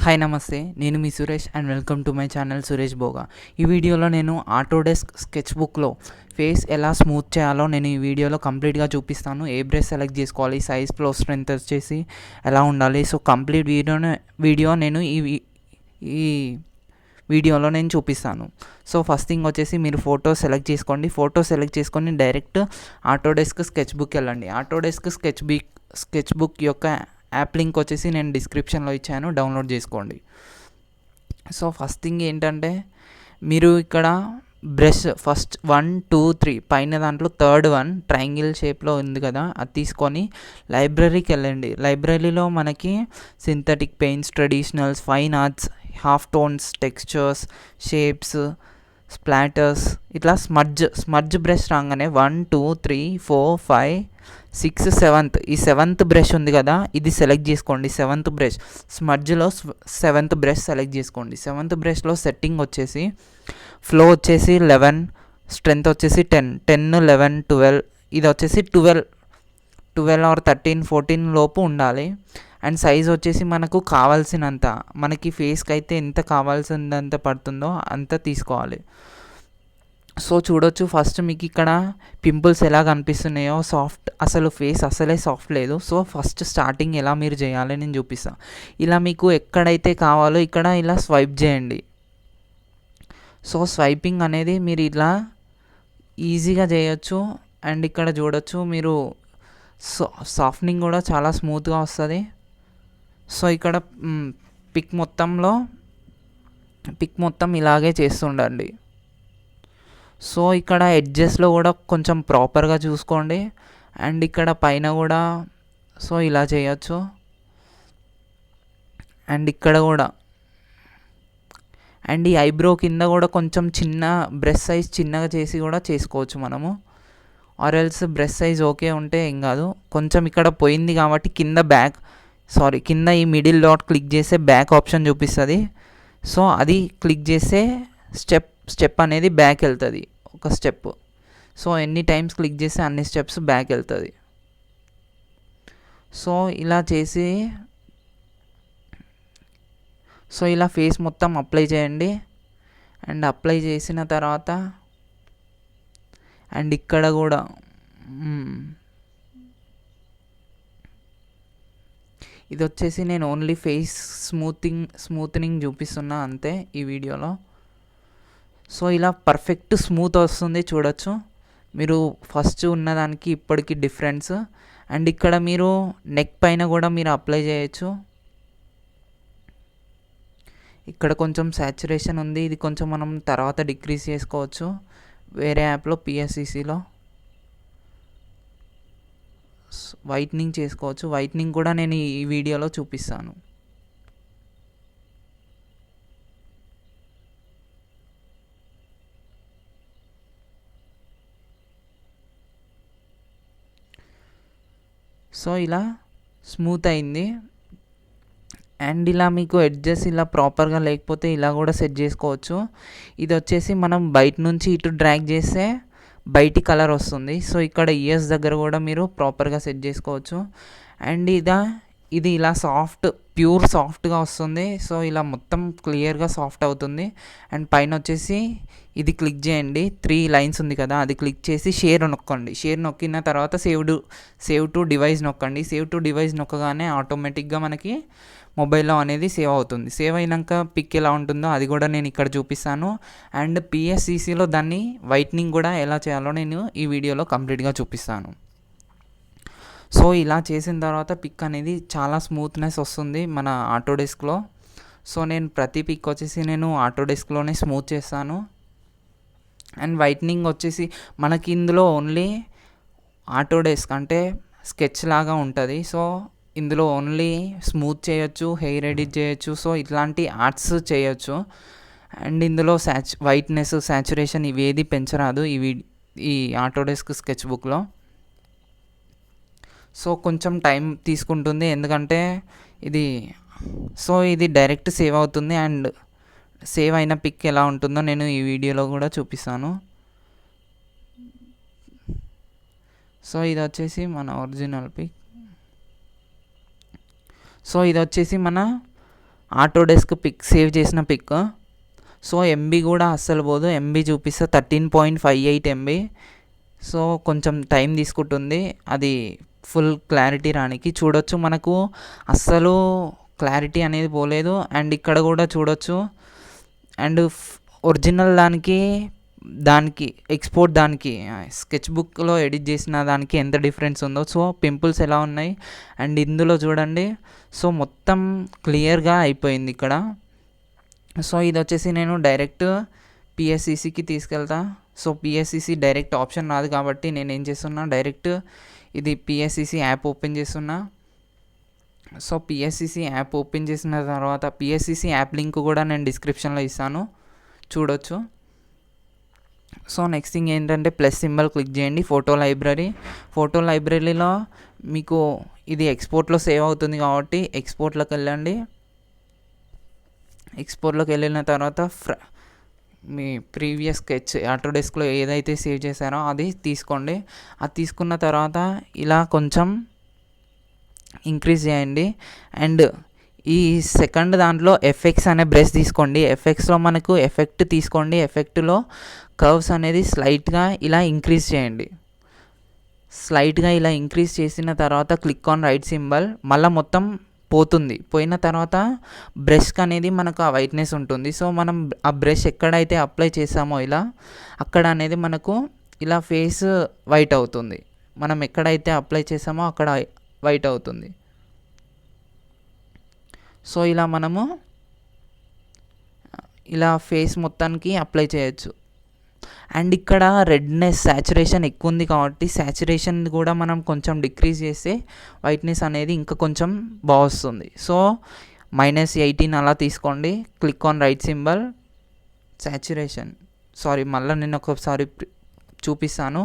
Hi నమస్తే, నేను మీ Suresh and welcome to my channel Suresh Boga. ఈ వీడియోలో నేను ఆటోడెస్క్ స్కెచ్బుక్లో ఫేస్ ఎలా స్మూత్ చేయాలో నేను ఈ వీడియోలో కంప్లీట్గా చూపిస్తాను. ఏ బ్రష్ సెలెక్ట్ చేసుకోవాలి, సైజ్ ఫ్లో స్ట్రెంత్ వచ్చేసి ఎలా ఉండాలి. సో కంప్లీట్ వీడియో నేను ఈ వీడియోలో నేను చూపిస్తాను. సో ఫస్ట్ థింగ్ వచ్చేసి మీరు ఫోటో సెలెక్ట్ చేసుకోండి. ఫోటో సెలెక్ట్ చేసుకొని డైరెక్ట్ ఆటోడెస్క్ స్కెచ్బుక్ వెళ్ళండి. ఆటోడెస్క్ స్కెచ్బుక్ యొక్క యాప్ లింక్ వచ్చేసి నేను డిస్క్రిప్షన్లో ఇచ్చాను, డౌన్లోడ్ చేసుకోండి. సో ఫస్ట్ థింగ్ ఏంటంటే మీరు ఇక్కడ బ్రష్ ఫస్ట్ 1, 2, 3 పైన దాంట్లో థర్డ్ వన్ ట్రయాంగిల్ షేప్లో ఉంది కదా, అది తీసుకొని లైబ్రరీకి వెళ్ళండి. లైబ్రరీలో మనకి synthetic paints, traditionals, fine arts, half tones, textures, shapes, splatters, ఇట్లా స్మడ్జ్ బ్రష్ రాగానే 1, 2, 3, 4, 5, 6, 7th ఈ 7th బ్రష్ ఉంది కదా, ఇది సెలెక్ట్ చేసుకోండి. 7th brush స్మడ్జ్లో 7th brush select చేసుకోండి. 7th బ్రష్లో సెట్టింగ్ వచ్చేసి ఫ్లో వచ్చేసి 11, స్ట్రెంత్ వచ్చేసి 10, 11, 12, ఇది వచ్చేసి 12 ఆర్ 13, 14 లోపు ఉండాలి. అండ్ సైజ్ వచ్చేసి మనకు కావాల్సినంత, మనకి ఫేస్కి అయితే ఎంత కావాల్సినంత పడుతుందో అంత తీసుకోవాలి. సో చూడొచ్చు, ఫస్ట్ మీకు ఇక్కడ పింపుల్స్ ఎలా కనిపిస్తున్నాయో, అసలు ఫేస్ అసలే సాఫ్ట్ లేదు. సో ఫస్ట్ స్టార్టింగ్ ఎలా మీరు చేయాలి నేను చూపిస్తాను. ఇలా మీకు ఎక్కడైతే కావాలో ఇక్కడ ఇలా స్వైప్ చేయండి. సో స్వైపింగ్ అనేది మీరు ఇలా ఈజీగా చేయొచ్చు. అండ్ ఇక్కడ చూడొచ్చు మీరు సాఫ్ట్నింగ్ కూడా చాలా స్మూత్గా వస్తుంది. సో ఇక్కడ పిక్ మొత్తం ఇలాగే చేస్తుండండి. సో ఇక్కడ ఎడ్జెస్లో కూడా కొంచెం ప్రాపర్గా చూసుకోండి. అండ్ ఇక్కడ పైన కూడా సో ఇలా చేయొచ్చు. అండ్ ఇక్కడ కూడా, అండ్ ఈ ఐబ్రో కింద కూడా కొంచెం చిన్న బ్రష్ సైజ్ చిన్నగా చేసి కూడా చేసుకోవచ్చు మనము. ఆర్ఎల్స్ బ్రష్ సైజ్ ఓకే ఉంటే ఏం కాదు. కొంచెం ఇక్కడ పోయింది కాబట్టి కింద ఈ మిడిల్ డాట్ క్లిక్ చేస్తే బ్యాక్ ఆప్షన్ చూపిస్తుంది. సో అది క్లిక్ చేస్తే స్టెప్ అనేది బ్యాక్ వెళ్తుంది, ఒక స్టెప్. సో ఎన్ని టైమ్స్ క్లిక్ చేస్తే అన్ని స్టెప్స్ బ్యాక్ వెళ్తుంది. సో ఇలా చేసి ఇలా ఫేస్ మొత్తం అప్లై చేయండి. అండ్ అప్లై చేసిన తర్వాత అండ్ ఇక్కడ కూడా ఇది వచ్చేసి నేను ఓన్లీ ఫేస్ స్మూత్నింగ్ చూపిస్తున్నా అంతే ఈ వీడియోలో. సో ఇలా పర్ఫెక్ట్ స్మూత్ వస్తుంది, చూడొచ్చు మీరు ఫస్ట్ ఉన్నదానికి ఇప్పటికి డిఫరెన్స్. అండ్ ఇక్కడ మీరు నెక్ పైన కూడా మీరు అప్లై చేయొచ్చు. ఇక్కడ కొంచెం సాచురేషన్ ఉంది, ఇది కొంచెం మనం తర్వాత డిక్రీజ్ చేసుకోవచ్చు వేరే యాప్లో, psccలో వైట్నింగ్ చేసుకోవచ్చు. వైట్నింగ్ కూడా నేను ఈ వీడియోలో చూపిస్తాను. సో ఇలా స్మూత్ అయింది. అండ్ ఇలా మీకు ఎడ్జెస్ ఇలా ప్రాపర్గా లేకపోతే ఇలా కూడా సెట్ చేసుకోవచ్చు. ఇది వచ్చేసి మనం బయట నుంచి ఇటు డ్రాగ్ చేస్తే బయటి కలర్ వస్తుంది. సో ఇక్కడ ఇయర్స్ దగ్గర కూడా మీరు ప్రాపర్గా సెట్ చేసుకోవచ్చు. అండ్ ఇది ఇలా ప్యూర్ సాఫ్ట్గా వస్తుంది. సో ఇలా మొత్తం క్లియర్గా సాఫ్ట్ అవుతుంది. అండ్ పైన వచ్చేసి ఇది క్లిక్ చేయండి, 3 లైన్స్ ఉంది కదా, అది క్లిక్ చేసి షేర్ నొక్కండి. షేర్ నొక్కిన తర్వాత సేవ్ టు డివైస్ నొక్కండి. సేవ్ టు డివైస్ నొక్కగానే ఆటోమేటిక్గా మనకి మొబైల్లో అనేది సేవ్ అవుతుంది. సేవ్ అయినాక పిక్ ఎలా ఉంటుందో అది కూడా నేను ఇక్కడ చూపిస్తాను. అండ్ psccలో దాన్ని వైట్నింగ్ కూడా ఎలా చేయాలో నేను ఈ వీడియోలో కంప్లీట్గా చూపిస్తాను. సో ఇలా చేసిన తర్వాత పిక్ అనేది చాలా స్మూత్నెస్ వస్తుంది మన ఆటోడెస్క్లో. సో నేను ప్రతి పిక్ వచ్చేసి నేను ఆటోడెస్క్లోనే స్మూత్ చేస్తాను. అండ్ వైట్నింగ్ వచ్చేసి మనకి ఇందులో ఓన్లీ ఆటోడెస్క్ అంటే స్కెచ్ లాగా ఉంటుంది. సో ఇందులో ఓన్లీ స్మూత్ చేయొచ్చు, హెయిర్ ఎడిట్ చేయొచ్చు, సో ఇట్లాంటి ఆర్ట్స్ చేయొచ్చు. అండ్ ఇందులో వైట్నెస్, సాచురేషన్ ఇవేది పెంచరాదు ఈ ఆటోడెస్క్ స్కెచ్బుక్లో. సో కొంచెం టైం తీసుకుంటుంది, ఎందుకంటే ఇది డైరెక్ట్ సేవ్ అవుతుంది. అండ్ సేవ్ అయిన పిక్ ఎలా ఉంటుందో నేను ఈ వీడియోలో కూడా చూపిస్తాను. సో ఇది వచ్చేసి మన ఒరిజినల్ పిక్. సో ఇది వచ్చేసి మన ఆటోడెస్క్ పిక్ సేవ్ చేసిన పిక్. సో ఎంబీ కూడా అస్సలు పోదు, ఎంబీ చూపిస్తే 13.58 ఎంబీ. సో కొంచెం టైం తీసుకుంటుంది అది ఫుల్ క్లారిటీ రానికి. చూడొచ్చు మనకు అస్సలు క్లారిటీ అనేది పోలేదు. అండ్ ఇక్కడ కూడా చూడొచ్చు. అండ్ ఒరిజినల్ దానికి ఎక్స్పోర్ట్ దానికి స్కెచ్ బుక్లో ఎడిట్ చేసిన దానికి ఎంత డిఫరెన్స్ ఉందో. సో పింపుల్స్ ఎలా ఉన్నాయి అండ్ ఇందులో చూడండి. సో మొత్తం క్లియర్గా అయిపోయింది ఇక్కడ. సో ఇది వచ్చేసి నేను డైరెక్ట్ పిఎస్సిసికి తీసుకెళ్తా. సో పిఎస్సిసి డైరెక్ట్ ఆప్షన్ రాదు కాబట్టి నేను ఏం చేస్తున్నా, డైరెక్ట్ ఇది పిఎస్సిసి యాప్ ఓపెన్ చేస్తున్నా. సో పిఎస్సిసి యాప్ ఓపెన్ చేసిన తర్వాత పిఎస్సిసి యాప్ లింక్ కూడా నేను డిస్క్రిప్షన్లో ఇస్తాను, చూడొచ్చు. సో నెక్స్ట్ థింగ్ ఏంటంటే ప్లస్ సింబల్ క్లిక్ చేయండి. ఫోటో లైబ్రరీలో మీకు ఇది ఎక్స్పోర్ట్లో సేవ్ అవుతుంది కాబట్టి ఎక్స్పోర్ట్లోకి వెళ్ళండి. ఎక్స్పోర్ట్లోకి వెళ్ళిన తర్వాత మీ ప్రీవియస్ స్కెచ్ ఆటోడెస్క్లో ఏదైతే సేవ్ చేశారో అది తీసుకోండి. అది తీసుకున్న తర్వాత ఇలా కొంచెం ఇంక్రీజ్ చేయండి. అండ్ ఈ సెకండ్ దాంట్లో ఎఫెక్ట్స్ అనే బ్రష్ తీసుకోండి. ఎఫెక్ట్స్లో మనకు ఎఫెక్ట్ తీసుకోండి. ఎఫెక్ట్లో కర్వ్స్ అనేది స్లైట్గా ఇలా ఇంక్రీజ్ చేయండి. స్లైట్గా ఇలా ఇంక్రీజ్ చేసిన తర్వాత క్లిక్ ఆన్ రైట్ సింబల్. మళ్ళీ మొత్తం పోతుంది. పోయిన తర్వాత బ్రష్కి అనేది మనకు ఆ వైట్నెస్ ఉంటుంది. సో మనం ఆ బ్రష్ ఎక్కడైతే అప్లై చేసామో ఇలా అక్కడ అనేది మనకు ఇలా ఫేస్ వైట్ అవుతుంది. మనం ఎక్కడైతే అప్లై చేసామో అక్కడ వైట్ అవుతుంది. సో ఇలా మనము ఇలా ఫేస్ మొత్తానికి అప్లై చేయొచ్చు. అండ్ ఇక్కడ రెడ్నెస్ సాచురేషన్ ఎక్కువ ఉంది కాబట్టి సాచురేషన్ కూడా మనం కొంచెం డిక్రీజ్ చేస్తే వైట్నెస్ అనేది ఇంకా కొంచెం బాగా వస్తుంది. సో -18 అలా తీసుకోండి. Click on right symbol. Saturation మళ్ళీ నేను ఒకసారి చూపిస్తాను.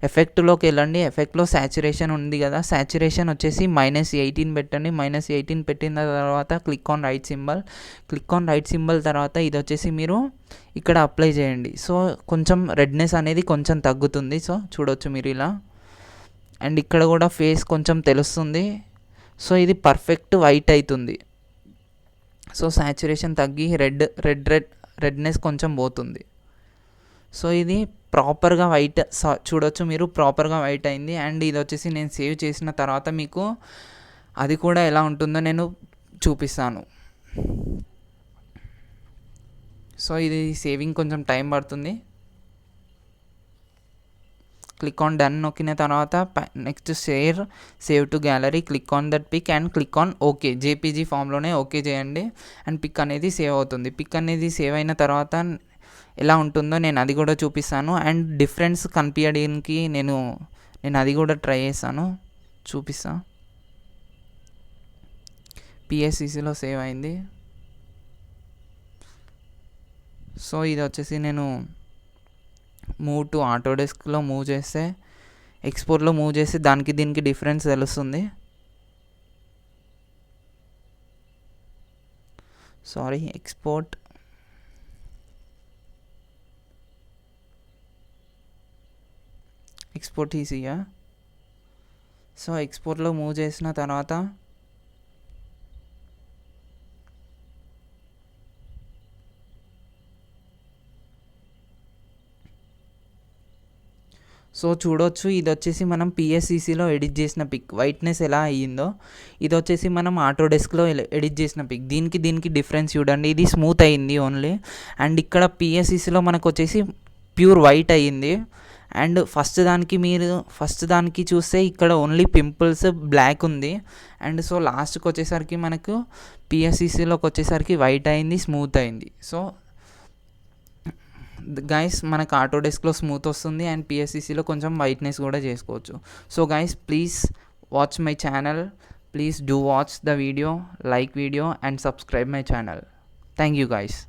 ఎఫెక్ట్లోకి వెళ్ళండి. ఎఫెక్ట్లో సాచురేషన్ ఉంది కదా, సాచురేషన్ వచ్చేసి -18 పెట్టండి. -18 పెట్టిన తర్వాత click on right symbol. Click on right symbol తర్వాత ఇది వచ్చేసి మీరు ఇక్కడ అప్లై చేయండి. సో కొంచెం రెడ్నెస్ అనేది కొంచెం తగ్గుతుంది. సో చూడొచ్చు మీరు ఇలా. అండ్ ఇక్కడ కూడా ఫేస్ కొంచెం తెలుస్తుంది. సో ఇది పర్ఫెక్ట్ వైట్ అవుతుంది. సో సాచురేషన్ తగ్గి రెడ్నెస్ కొంచెం పోతుంది. సో ఇది ప్రాపర్గా వైట్ చూడొచ్చు మీరు, ప్రాపర్గా వైట్ అయింది. అండ్ ఇది వచ్చేసి నేను సేవ్ చేసిన తర్వాత మీకు అది కూడా ఎలా ఉంటుందో నేను చూపిస్తాను. సో ఇది సేవింగ్ కొంచెం టైం పడుతుంది. క్లిక్ ఆన్ డన్ నొక్కిన తర్వాత next save to gallery. Click on that pic and click on okay. JPG ఫామ్లోనే ఓకే చేయండి. అండ్ పిక్ అనేది సేవ్ అవుతుంది. పిక్ అనేది సేవ్ అయిన తర్వాత ఎలా ఉంటుందో నేను అది కూడా చూపిస్తాను. అండ్ డిఫరెన్స్ కనిపించడానికి నేను అది కూడా ట్రై చేస్తాను, చూపిస్తా. పిఎస్సిసిలో సేవ్ అయింది. సో ఇది వచ్చేసి నేను మూవ్ టు ఆటోడెస్క్లో మూవ్ చేస్తే, ఎక్స్పోర్ట్లో మూవ్ చేస్తే దానికి దీనికి డిఫరెన్స్ తెలుస్తుంది. ఎక్స్పోర్ట్ ఈజీగా. సో ఎక్స్పోర్ట్లో మూవ్ చేసిన తర్వాత సో చూడొచ్చు. ఇది వచ్చేసి మనం పిఎస్సిసిలో ఎడిట్ చేసిన పిక్, వైట్నెస్ ఎలా అయ్యిందో. ఇది వచ్చేసి మనం ఆటోడెస్క్లో ఎడిట్ చేసిన పిక్. దీనికి డిఫరెన్స్ చూడండి. ఇది స్మూత్ అయ్యింది ఓన్లీ. అండ్ ఇక్కడ పిఎస్సిసిలో మనకు వచ్చేసి ప్యూర్ వైట్ అయ్యింది. అండ్ ఫస్ట్ దానికి చూస్తే ఇక్కడ ఓన్లీ పింపుల్స్ బ్లాక్ ఉంది. అండ్ సో లాస్ట్కి వచ్చేసరికి మనకు పిఎస్సిసిలోకి వచ్చేసరికి వైట్ అయింది, స్మూత్ అయింది. సో గైస్ మనకు ఆటోడెస్క్లో స్మూత్ వస్తుంది అండ్ పిఎస్సిసిలో కొంచెం వైట్నెస్ కూడా చేసుకోవచ్చు. So guys please watch my channel. Please do watch the video, like video and subscribe my channel. Thank you guys.